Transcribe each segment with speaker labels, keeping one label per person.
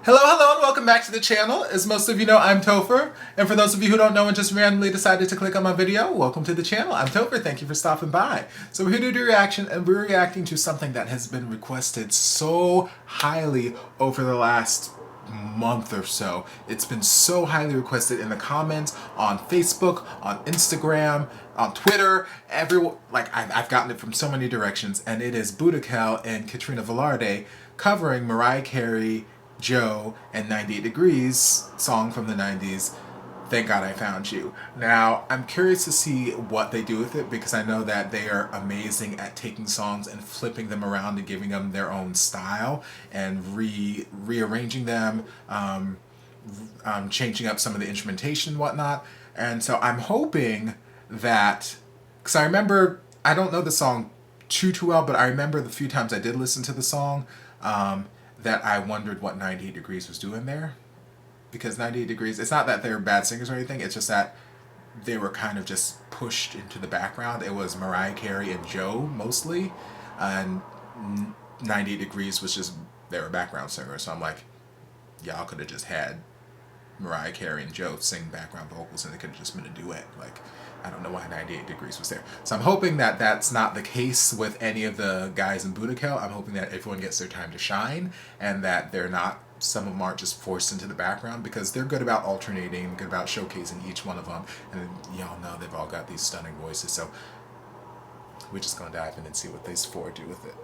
Speaker 1: Hello, hello, and welcome back to the channel. As most of you know, I'm Topher. And for those of you who don't know and just randomly decided to click on my video, welcome to the channel. I'm Topher. Thank you for stopping by. So we're here to do a reaction, and we're reacting to something that has been requested so highly over the last month or so. It's been so highly requested in the comments, on Facebook, on Instagram, on Twitter, everywhere. Like, I've gotten it from so many directions, and it is BUDAKHEL and Katrina Velarde covering Mariah Carey, Joe, and 98 Degrees song from the 90s, Thank God I Found You. Now, I'm curious to see what they do with it, because I know that they are amazing at taking songs and flipping them around and giving them their own style and rearranging them, changing up some of the instrumentation and whatnot. And so I'm hoping that, because I remember, I don't know the song too well, but I remember the few times I did listen to the song, that I wondered what 98 Degrees was doing there. Because 98 Degrees, it's not that they're bad singers or anything, it's just that they were kind of just pushed into the background. It was Mariah Carey and Joe, mostly, and 98 Degrees was just, they were background singers, so I'm like, y'all could have just had Mariah Carey and Joe sing background vocals and it could have just been a duet. Like, I don't know why 98 Degrees was there. So I'm hoping that that's not the case with any of the guys in BUDAKHEL. I'm hoping that everyone gets their time to shine and that they're not, some of them aren't just forced into the background, because they're good about alternating, good about showcasing each one of them. And y'all know they've all got these stunning voices. So we're just going to dive in and see what these four do with it.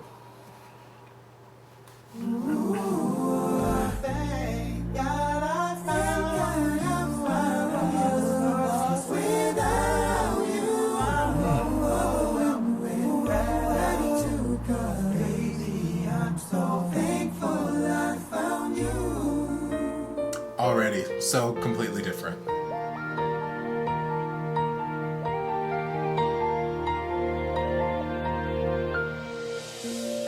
Speaker 1: Already so completely different.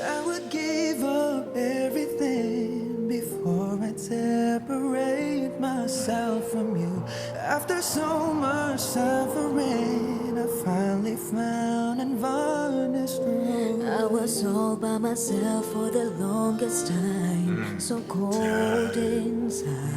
Speaker 2: I would give up everything before I separate myself from you. After so much suffering, I finally found and varnished the road. I was all by myself for the longest time, so cold inside.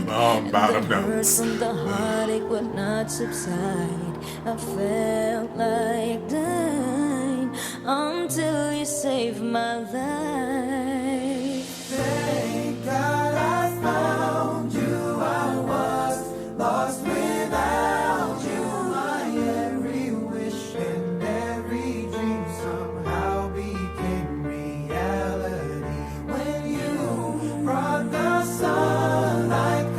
Speaker 1: Bottom
Speaker 2: the hurt
Speaker 1: notes.
Speaker 2: from the heartache would not subside. I felt like dying until you saved my life. Thank God I found you. I was lost without you. My every wish and every dream somehow became reality. When you brought the sunlight,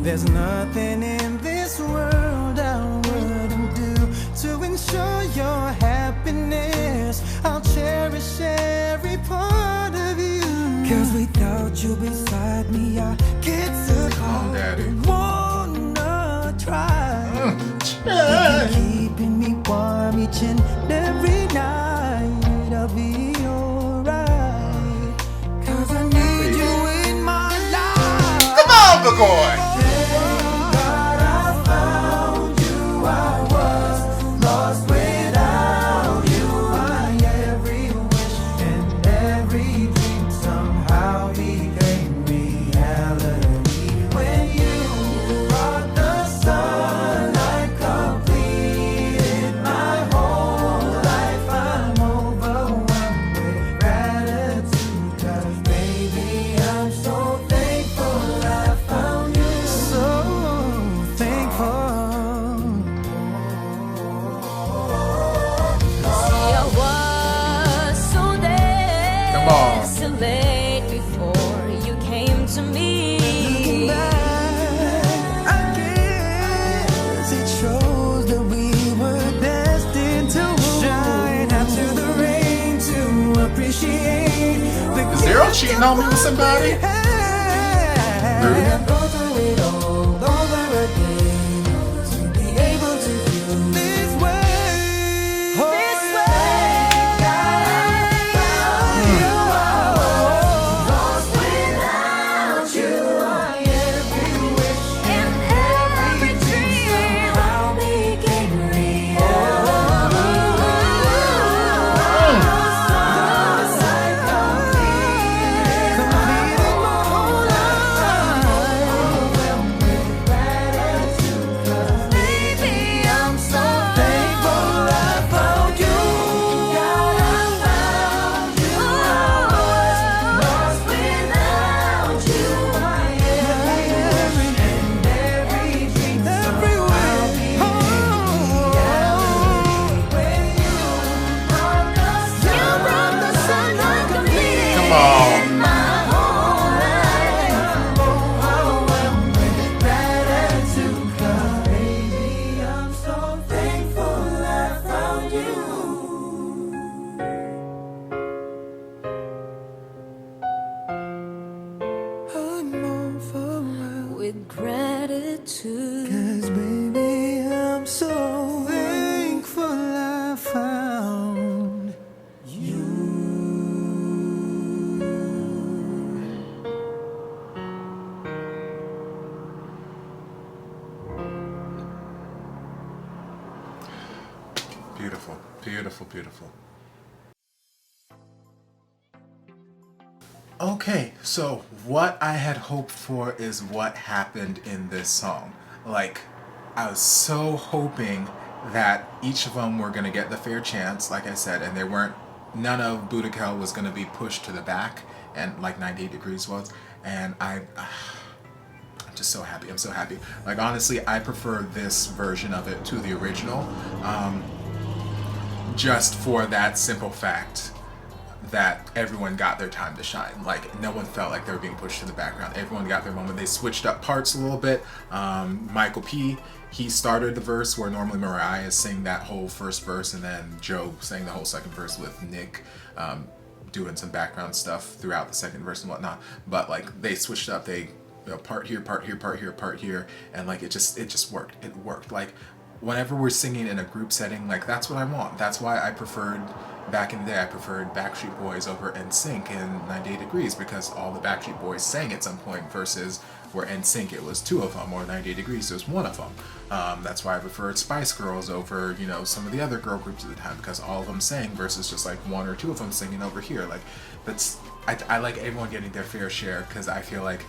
Speaker 2: there's nothing in this world I wouldn't do to ensure your happiness. I'll cherish every part of you. Cause without you beside me, I get so hard and wanna try. Keeping me warm each and every night. I'll be alright. Cause I need you in my life.
Speaker 1: Come on, McCoy!
Speaker 2: Before you came to me, I guess it shows that we were destined to shine after the rain, to appreciate the
Speaker 1: Zero cheating on me with somebody? Rude.
Speaker 2: Go through it all over again, to be able to feel this way.
Speaker 1: Beautiful, beautiful, beautiful. Okay, so what I had hoped for is what happened in this song. Like, I was so hoping that each of them were going to get the fair chance, like I said, and none of BUDAKHEL was going to be pushed to the back, and like 98 Degrees was, and I'm just so happy. I'm so happy. Like, honestly, I prefer this version of it to the original, just for that simple fact that everyone got their time to shine. Like, no one felt like they were being pushed to the background. Everyone got their moment. They switched up parts a little bit. Michael P, he started the verse where normally Mariah sang that whole first verse, and then Joe sang the whole second verse with Nick doing some background stuff throughout the second verse and whatnot. But like, they switched up. They, part here, part here, part here, part here, and like it just worked. It worked. Like, whenever we're singing in a group setting, like, that's what I want. That's why I preferred, back in the day, I preferred Backstreet Boys over NSYNC in 98 Degrees, because all the Backstreet Boys sang at some point, versus where NSYNC it was two of them, or 98 Degrees it was one of them. That's why I preferred Spice Girls over, some of the other girl groups at the time, because all of them sang versus just like one or two of them singing over here. Like, I like everyone getting their fair share, because I feel like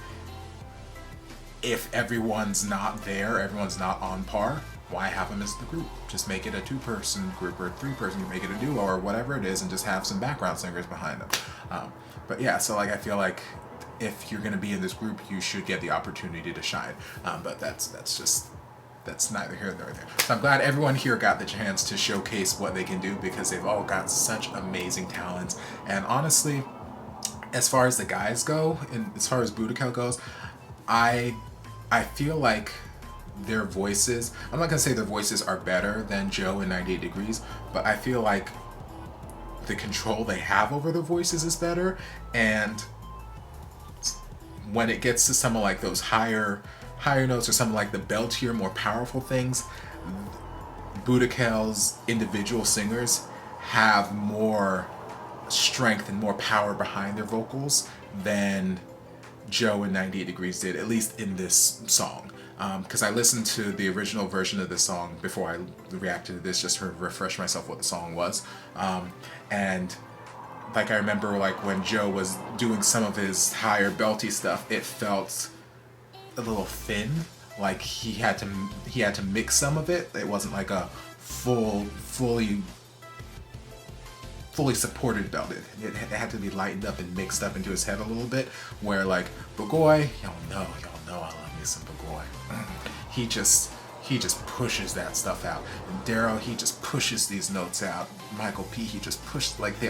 Speaker 1: if everyone's not there, everyone's not on par, why have them as the group? Just make it a 2-person group or a 3-person, you make it a duo or whatever it is, and just have some background singers behind them. But yeah, so like, I feel like if you're gonna be in this group, you should get the opportunity to shine. But that's neither here nor there. So I'm glad everyone here got the chance to showcase what they can do, because they've all got such amazing talents. And honestly, as far as the guys go, and as far as BUDAKHEL goes, I feel like their voices, I'm not gonna say their voices are better than Joe and 98 Degrees, but I feel like the control they have over their voices is better. And when it gets to some of like those higher notes, or some of like the beltier, more powerful things, BUDAKHEL's individual singers have more strength and more power behind their vocals than Joe and 98 Degrees did, at least in this song. Because I listened to the original version of this song before I reacted to this, just to refresh myself what the song was. And like, I remember like when Joe was doing some of his higher belty stuff, it felt a little thin. Like, he had to mix some of it. It wasn't like a fully supported belt. It had to be lightened up and mixed up into his head a little bit. Where like Bagoy, y'all know I love me some Bagoy. He just pushes that stuff out. And Darryl, he just pushes these notes out. Michael P, he just pushed, like, they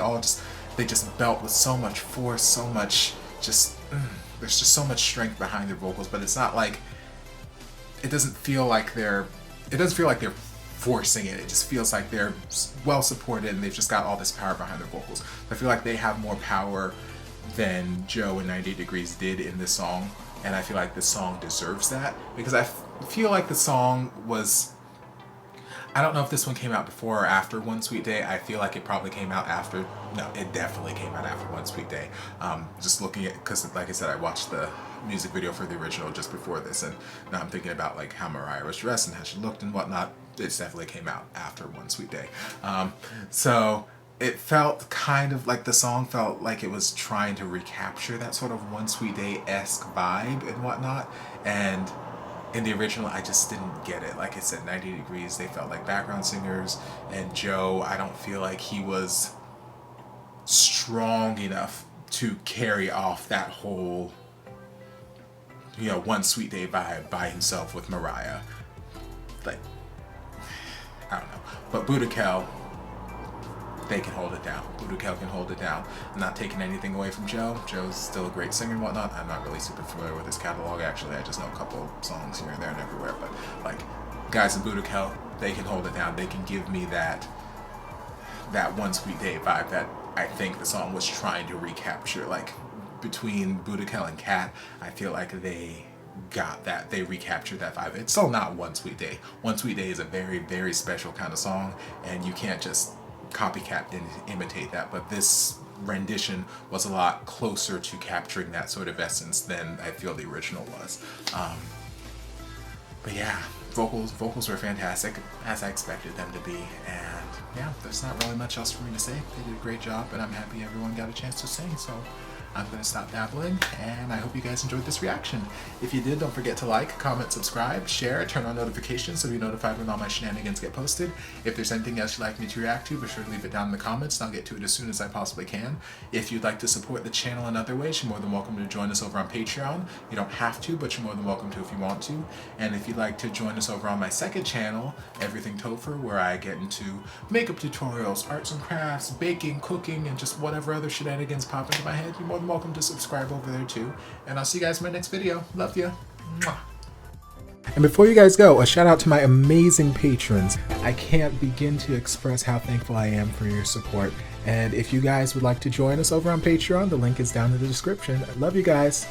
Speaker 1: just belt with so much force, so much there's just so much strength behind their vocals. But it's not like, it doesn't feel like they're forcing it. It just feels like they're well supported, and they've just got all this power behind their vocals. I feel like they have more power than Joe and 98 Degrees did in this song, and I feel like this song deserves that, because I feel like the song was, I don't know if this one came out before or after One Sweet Day. I feel like it probably came out after. No, it definitely came out after One Sweet Day. Just looking at, because like I said, I watched the music video for the original just before this, and now I'm thinking about like how Mariah was dressed and how she looked and whatnot. It definitely came out after One Sweet Day. So it felt kind of like, the song felt like it was trying to recapture that sort of One Sweet Day-esque vibe and whatnot. And in the original, I just didn't get it. Like I said, 90 Degrees, they felt like background singers, and Joe, I don't feel like he was strong enough to carry off that whole, One Sweet Day vibe by himself with Mariah. Like, I don't know. But BUDAKHEL, they can hold it down. BUDAKHEL can hold it down. I'm not taking anything away from Joe. Joe's still a great singer and whatnot. I'm not really super familiar with his catalog, actually. I just know a couple songs here and there and everywhere. But, like, guys in BUDAKHEL, they can hold it down. They can give me that One Sweet Day vibe that I think the song was trying to recapture. Like, between BUDAKHEL and Kat, I feel like they got that. They recaptured that vibe. It's still not One Sweet Day. One Sweet Day is a very, very special kind of song, and you can't just copycat and imitate that. But this rendition was a lot closer to capturing that sort of essence than I feel the original was. But yeah, vocals were fantastic, as I expected them to be, and yeah, there's not really much else for me to say. They did a great job, and I'm happy everyone got a chance to sing, so I'm going to stop babbling, and I hope you guys enjoyed this reaction. If you did, don't forget to like, comment, subscribe, share, turn on notifications so you're notified when all my shenanigans get posted. If there's anything else you'd like me to react to, be sure to leave it down in the comments, and I'll get to it as soon as I possibly can. If you'd like to support the channel in other ways, you're more than welcome to join us over on Patreon. You don't have to, but you're more than welcome to if you want to. And if you'd like to join us over on my second channel, Everything Topher, where I get into makeup tutorials, arts and crafts, baking, cooking, and just whatever other shenanigans pop into my head, you're more than welcome to subscribe over there too. And I'll see you guys in my next video. Love ya. Mwah. And before you guys go, a shout out to my amazing patrons. I can't begin to express how thankful I am for your support. And if you guys would like to join us over on Patreon, the link is down in the description. I love you guys.